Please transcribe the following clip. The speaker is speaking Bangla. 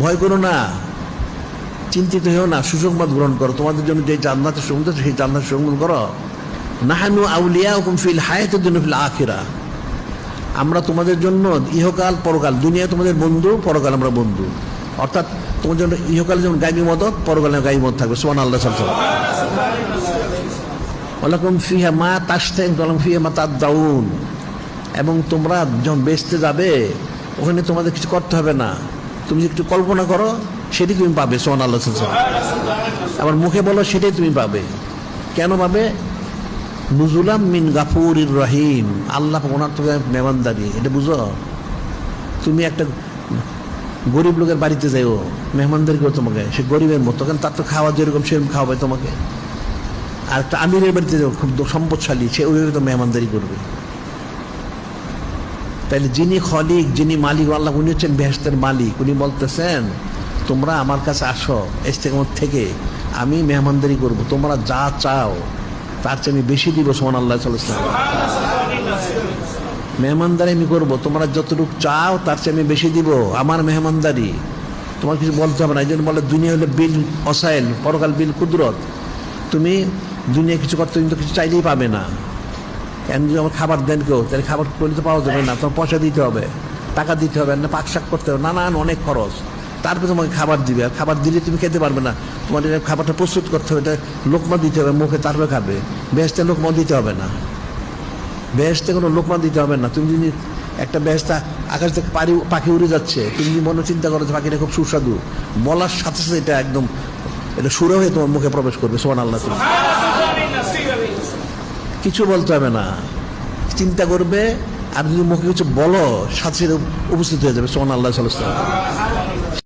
ভয় করো না, চিন্তিত হও না, সুসংবাদ গ্রহণ করো। তোমাদের জন্য যে জান্নাতের সংবাদ আছে সেই জান্নাতের সংবাদ করো। নাহানু আউলিয়াউকুম ফিল হায়াতিদ দুনিয়া ফিল আখিরাহ, আমরা তোমাদের জন্য ইহকাল পরকাল, দুনিয়ায় তোমাদের বন্ধু, পরকাল আমরা বন্ধু। অর্থাৎ তোমার জন্য ইহকালে যেমন গায়বী মদত, পরকালে গায়বী মদত থাকবে। সুবহানাল্লাহ। ওয়ালাকুম ফিহা মা তাশতাহি ওয়ালাকুম ফিহা মা তাদউন, এবং তোমরা যখন বেচতে যাবে ওখানে তোমাদের কিছু করতে হবে না, তুমি একটু কল্পনা করো সেটাই তুমি পাবে। সুবহানাল্লাহ। আবার মুখে বলো সেটাই তুমি পাবে। কেন পাবে? নুজুলাম মিন গাফুরির রহিম, আল্লাহ ওনার তো মেহমানদারি, এটা বুঝো। তুমি একটা গরিব লোকের বাড়িতে যাইও, মেহমানদারি করো তোমাকে, সে গরিবের মতো, কারণ তার তো খাওয়া যেরকম সেরকম খাওয়াবে তোমাকে। আর একটা আমিরের বাড়িতে যাও, খুব সম্পদশালী, সে ওইভাবে তো মেহমানদারি করবে। তাইলে যিনি খলিক, যিনি মালিক আল্লাহ, উনি হচ্ছেন বেহেশতের মালিক। উনি বলতেছেন তোমরা আমার কাছে আসো, ইস্তেকামত থেকে আমি মেহমানদারি করব, তোমরা যা চাও তার চেয়ে আমি বেশি দিব। সুবহানাল্লাহ। মেহমানদারি আমি করবো, তোমরা যতটুকু চাও তার চেয়ে আমি বেশি দিব, আমার মেহমানদারি। তোমার কিছু বলতে হবে না। এই জন্য বলে দুনিয়া হলে বিল অসাইল, পরকাল বিল কুদরত। তুমি দুনিয়া কিছু করতে কিন্তু কিছু চাইলেই পাবে না। কেন? যদি আমার খাবার দেন কেউ, তাহলে খাবার করলে তো পাওয়া যাবে না, তোমার পয়সা দিতে হবে, টাকা দিতে হবে, না পাকশাক করতে হবে, নানান অনেক খরচ। তারপরে তোমাকে খাবার দিবে, আর খাবার দিলে তুমি খেতে পারবে না, তোমার খাবারটা প্রস্তুত করতে হবে, এটা লোকমা দিতে হবে মুখে, তারপরে খাবে। বেহেশতে লোকমা দিতে হবে না, বেহেশতে কোনো লোকমা দিতে হবে না। তুমি যদি একটা বেহেশতা আকাশ থেকে পাখি উড়ে যাচ্ছে, তুমি যদি মনে চিন্তা করো যে পাখিটা খুব সুস্বাদু, বলার সাথে সাথে এটা একদম এটা সুরে হয়ে তোমার মুখে প্রবেশ করবে। সুবহানাল্লাহ। কিছু বলতে হবে না, চিন্তা করবে, আর যদি মুখে কিছু বলো সাথে সাথে উপস্থিত হয়ে যাবে। সুবহানাল্লাহ।